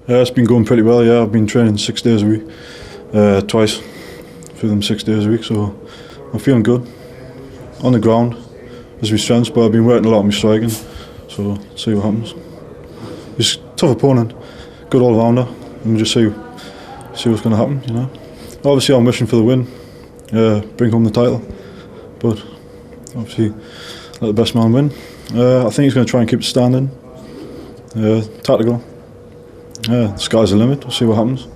Yeah, it's been going pretty well. Yeah, I've been training 6 days a week, twice for them 6 days a week. So I'm feeling good. On the ground, there's my strengths, but I've been working a lot on my striking. So see what happens. It's a tough opponent, good all rounder, and we'll just see what's going to happen. You know, obviously I'm wishing for the win, bring home the title, but obviously let the best man win. I think he's going to try and keep it standing, tactical. The sky's the limit. We'll see what happens.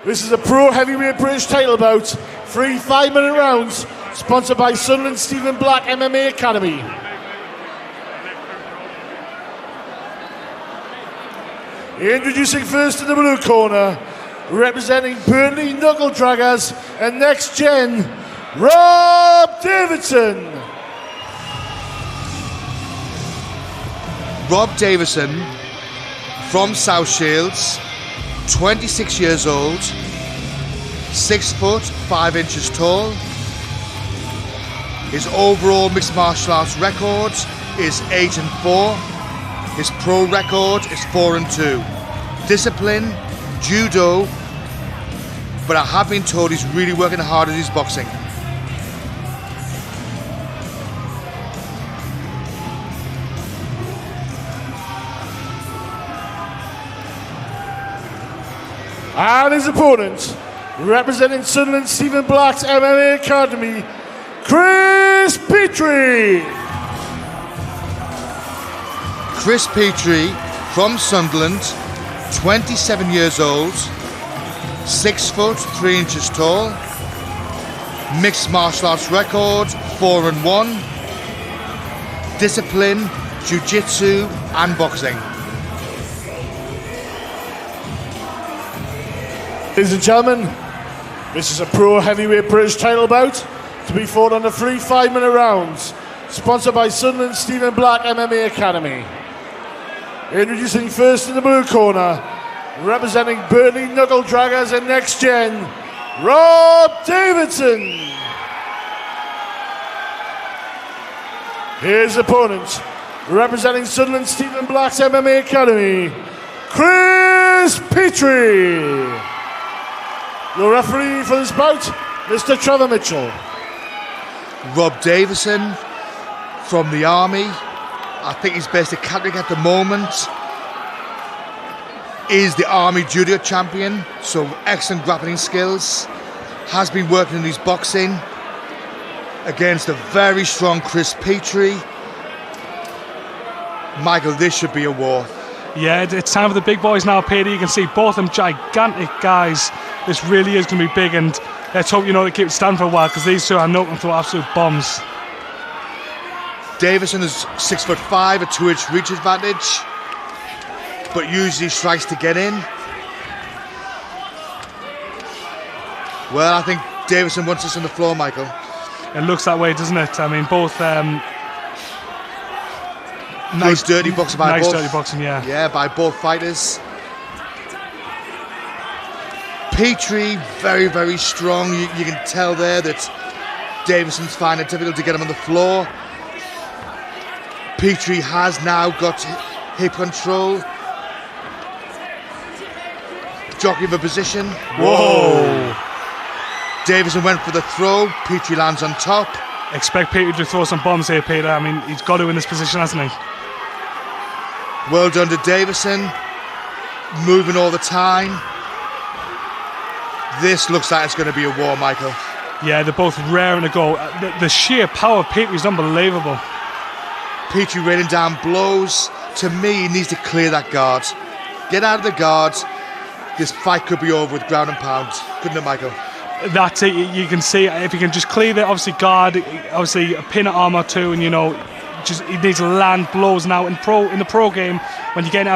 This is a Pro Heavyweight British title bout, 3 5-minute rounds, sponsored by Sunderland Stephen Black MMA Academy. Introducing first in the blue corner, representing Burnley Knuckle Draggers and Next Gen, Rob Davison. Rob Davison from South Shields, 26 years old, 6 foot 5 inches tall. His overall mixed martial arts record is 8-4. His pro record is 4-2. Discipline, judo, but I have been told he's really working hard at his boxing. And his opponent, representing Sunderland Stephen Black's MMA Academy, Chris Petrie. Chris Petrie from Sunderland, 27 years old, 6 foot 3 inches tall, mixed martial arts record 4-1, discipline, jiu-jitsu and boxing. Ladies and gentlemen, this is a Pro Heavyweight British title bout to be fought under 3 5-minute rounds, sponsored by Sunderland Stephen Black MMA Academy. Introducing first in the blue corner, representing Burnley Knuckle Draggers and Next Gen, Rob Davison. His opponent, representing Sunderland Stephen Black's MMA Academy, Chris Petrie. Your referee for this bout, Mr. Trevor Mitchell. Rob Davison from the Army, I think he's based at Petrie at the moment, is the Army Judo champion, so excellent grappling skills. Has been working in his boxing against a very strong Chris Petrie. Michael, this should be a war. Yeah, it's time for the big boys now, Petrie. You can see both of them gigantic guys. This really is going to be big, and let's hope they keep it standing for a while, because these two are known for absolute bombs. Davison is 6'5", a 2-inch reach advantage, but usually strikes to get in. Well, I think Davison wants us on the floor, Michael. It looks that way, doesn't it? I mean, both nice dirty boxing by both. Nice dirty boxing, yeah. Yeah, by both fighters. Petrie, very, very strong. You can tell there that Davison's finding it difficult to get him on the floor. Petrie has now got hip control. Jockey for position. Whoa! Davison went for the throw. Petrie lands on top. Expect Petrie to throw some bombs here, Peter. I mean, he's got to in this position, hasn't he? Well done to Davison. Moving all the time. This looks like it's going to be a war, Michael. Yeah, they're both raring to go. The sheer power of Petrie is unbelievable. Petrie raining down blows. To me, he needs to clear that guard. Get out of the guard. This fight could be over with ground and pound. Couldn't it, Michael? That's it. You can see if he can just clear the guard, obviously a pin at armor too, and just he needs to land blows now. In the pro game, when you get in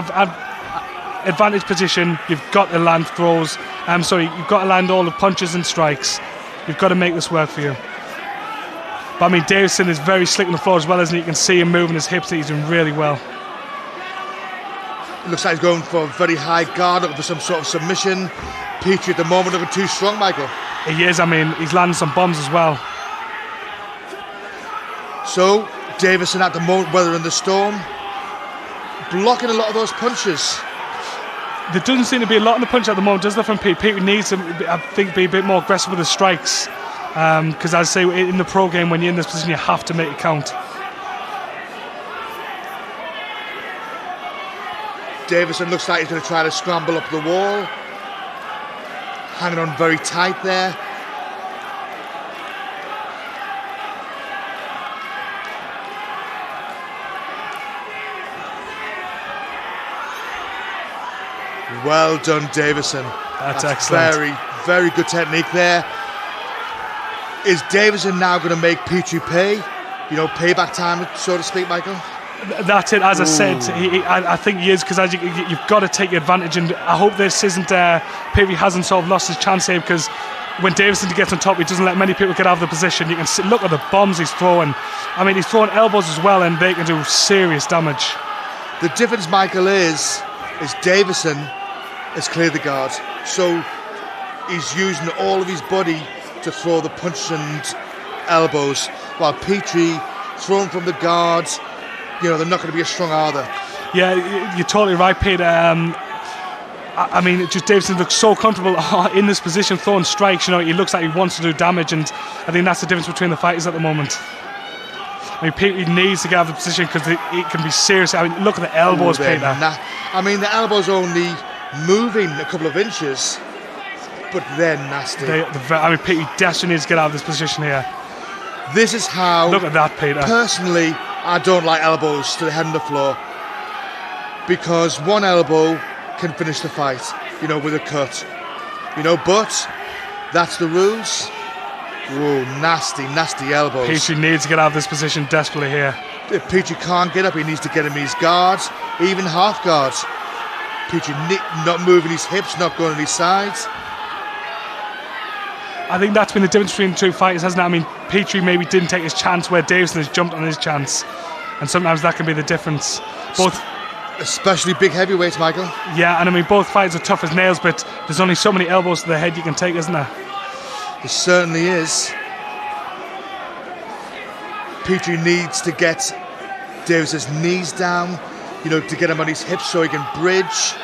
advantage position, you've got to land throws. You've got to land all the punches and strikes. You've got to make this work for you. But I mean, Davison is very slick on the floor as well, isn't he? You can see him moving his hips. He's doing really well. Looks like he's going for a very high guard, looking for some sort of submission. Petrie at the moment looking too strong, Michael. He is. I mean, he's landing some bombs as well. So Davison at the moment weathering the storm. blocking a lot of those punches. There doesn't seem to be a lot in the punch at the moment, does there, from Petrie? Petrie needs to, I think, be a bit more aggressive with the strikes. Because as I say, in the pro game, when you're in this position, you have to make it count. Davison looks like he's going to try to scramble up the wall. Hanging on very tight there. Well done, Davison. That's excellent. Very, very good technique there. Is Davison now going to make Petrie pay? You know, payback time, so to speak, Michael? That's it. As I said, I think he is, because you've got to take advantage, and I hope this isn't Petrie hasn't sort of lost his chance here, because when Davison gets on top, he doesn't let many people get out of the position. You can see, look at the bombs he's throwing. I mean, he's throwing elbows as well, and they can do serious damage. The difference, Michael, is Davison has cleared the guard, so he's using all of his body to throw the punches and elbows, while Petrie, thrown from the guard, you know, they're not going to be as strong, are they? Yeah, you're totally right, Peter. I mean, just Davison looks so comfortable in this position, throwing strikes. You know, he looks like he wants to do damage, and I think that's the difference between the fighters at the moment. I mean, Petrie needs to get out of the position, because it can be serious. I mean, look at the elbows, Peter. I mean, the elbows only moving a couple of inches, but they're nasty. I mean, Petrie desperately needs to get out of this position here. This is how... Look at that, Peter. Personally, I don't like elbows to the head on the floor, because one elbow can finish the fight, you know, with a cut. You know, but that's the rules. Whoa, nasty, nasty elbows. Petrie needs to get out of this position desperately here. If Petrie can't get up, he needs to get him his guards, even half guards. Petrie not moving his hips, not going on his sides. I think that's been the difference between the two fighters, hasn't it? I mean, Petrie maybe didn't take his chance where Davison has jumped on his chance, and sometimes that can be the difference. Both, especially big heavyweights, Michael. Yeah, and I mean, both fighters are tough as nails, but there's only so many elbows to the head you can take, isn't there? There certainly is. Petrie needs to get Davison's knees down, you know, to get him on his hips so he can bridge.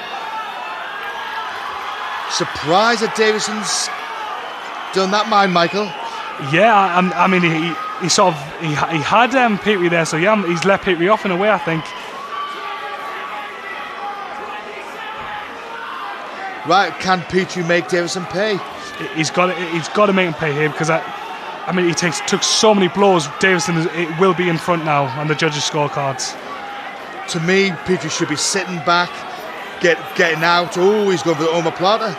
Surprised that Davison's done that, mind, Michael. Yeah, I mean, he sort of he had Petrie there, so yeah, he's let Petrie off in a way, I think. Right, can Petrie make Davison pay? He's got to make him pay here, because I mean, he took so many blows. Davison will be in front now on the judges' scorecards. To me, Petrie should be sitting back, getting out. Oh, he's going for the omoplata.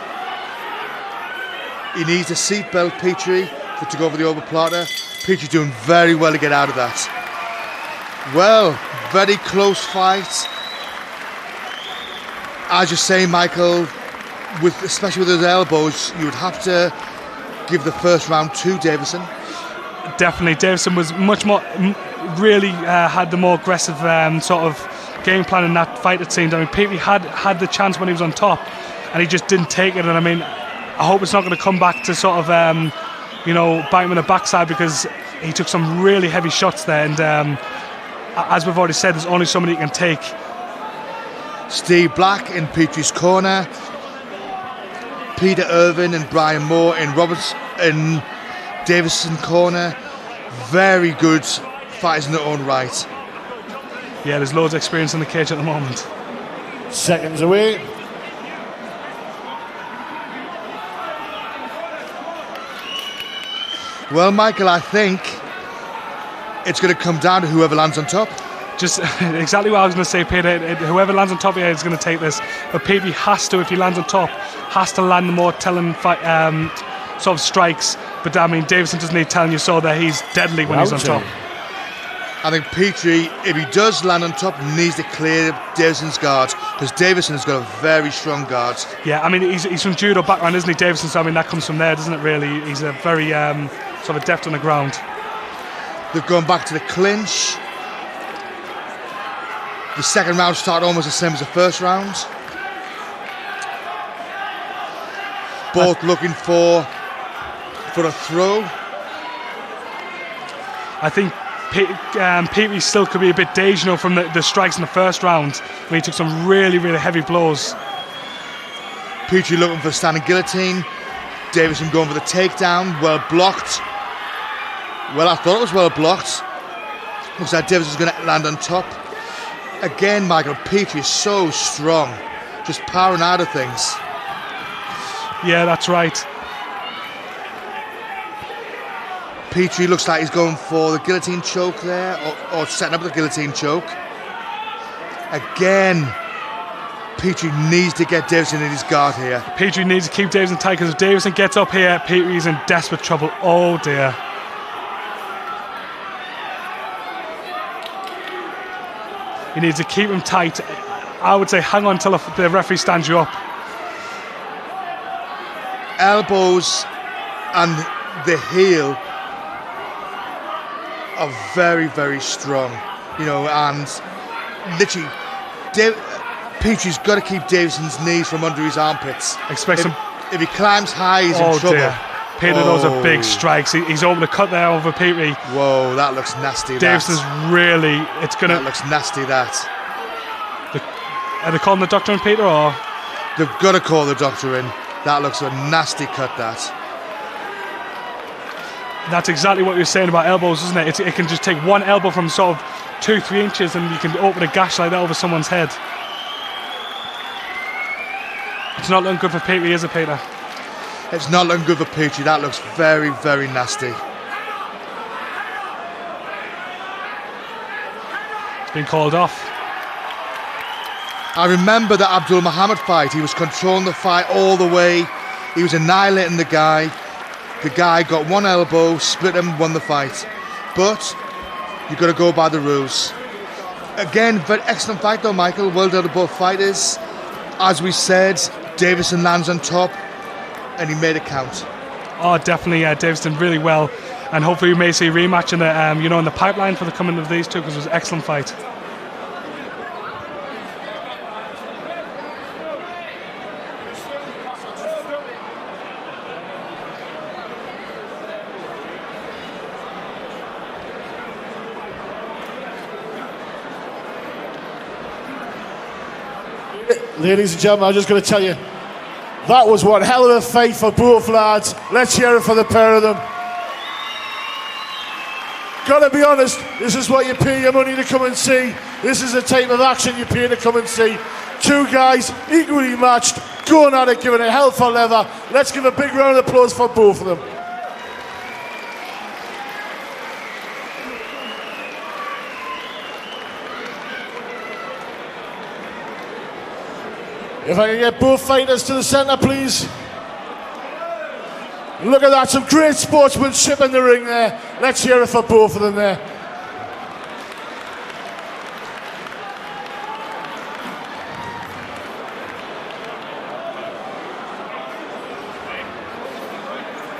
He needs a seatbelt, Petrie, to go for the omoplata. Petrie doing very well to get out of that. Well, very close fight. As you say, Michael, especially with those elbows, you would have to give the first round to Davison. Definitely, Davison was much more, really had the more aggressive sort of game plan in that fight, it seemed. I mean, Petrie had the chance when he was on top, and he just didn't take it. And I mean, I hope it's not going to come back to sort of, you know, bite him in the backside, because he took some really heavy shots there. And as we've already said, there's only so many you can take. Steve Black in Petrie's corner. Peter Irvin and Brian Moore in Davison corner. Very good fighters in their own right. Yeah, there's loads of experience in the cage at the moment. Seconds away. Well, Michael, I think it's going to come down to whoever lands on top. Just exactly what I was going to say, Peter. Whoever lands on top here is going to take this. But Petrie has to, if he lands on top, has to land the more telling sort of strikes. But I mean, Davison doesn't need telling you so that he's deadly when he's on top. I think Petrie, if he does land on top, needs to clear Davison's guard, because Davison has got a very strong guard. Yeah, I mean, he's from judo background, isn't he, Davison? So I mean, that comes from there, doesn't it, really? He's a very sort of deft on the ground. They've gone back to the clinch. The second round started almost the same as the first round. Both looking for a throw. I think Petrie still could be a bit dazed, you know, from the strikes in the first round when he took some really, really heavy blows. Petrie looking for standing guillotine. Davison going for the takedown. Well blocked. Well, I thought it was well blocked. Looks like Davison's going to land on top. Again, Michael, Petrie is so strong. Just powering out of things. Yeah, that's right. Petrie looks like he's going for the guillotine choke there, or setting up the guillotine choke. Again, Petrie needs to get Davison in his guard here. Petrie needs to keep Davison tight, because if Davison gets up here, Petrie's in desperate trouble. Oh dear. He needs to keep him tight. I would say hang on until the referee stands you up. Elbows and the heel are very, very strong, you know, and literally Petrie's got to keep Davison's knees from under his armpits. If he climbs high, he's in trouble. Dear. Petrie, those are big strikes. He's opened a cut there over Petrie. Whoa, that looks nasty. Davison's really, it's gonna. That looks nasty. That. Are they calling the doctor in, Peter, or? They've got to call the doctor in. That looks a nasty cut. That's exactly what you're saying about elbows, isn't it? It can just take one elbow from sort of 2-3 inches, and you can open a gash like that over someone's head. It's not looking good for Petrie, is it, Peter? It's not looking good for Petrie. That looks very, very nasty. It's been called off. I remember the Abdul Muhammad fight. He was controlling the fight all the way. He was annihilating the guy. The guy got one elbow, split him, won the fight. But you've got to go by the rules. Again, very excellent fight though, Michael. Well done to both fighters. As we said, Davison lands on top, and he made it count. Oh, definitely, Davison really well, and hopefully we may see a rematch in the, in the pipeline for the coming of these two, because it was an excellent fight. Ladies and gentlemen, I'm just going to tell you, that was one hell of a fight for both lads. Let's hear it for the pair of them. Gotta be honest, this is what you pay your money to come and see. This is the type of action you pay to come and see. Two guys equally matched, going at it, giving it hell for leather. Let's give a big round of applause for both of them. If I can get both fighters to the centre, please. Look at that, some great sportsmanship in the ring there. Let's hear it for both of them there.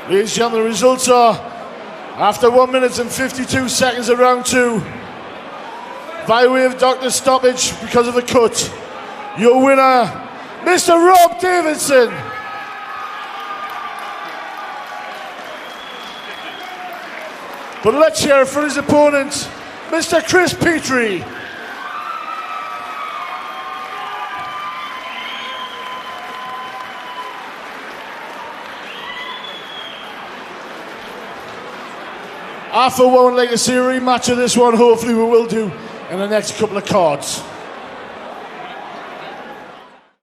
Ladies and gentlemen, the results are, after 1 minute and 52 seconds of round 2, by way of doctor stoppage because of the cut, your winner, Mr. Rob Davison. But let's hear it for his opponent, Mr. Chris Petrie. I for one would like to see a rematch of this one. Hopefully we will do in the next couple of cards.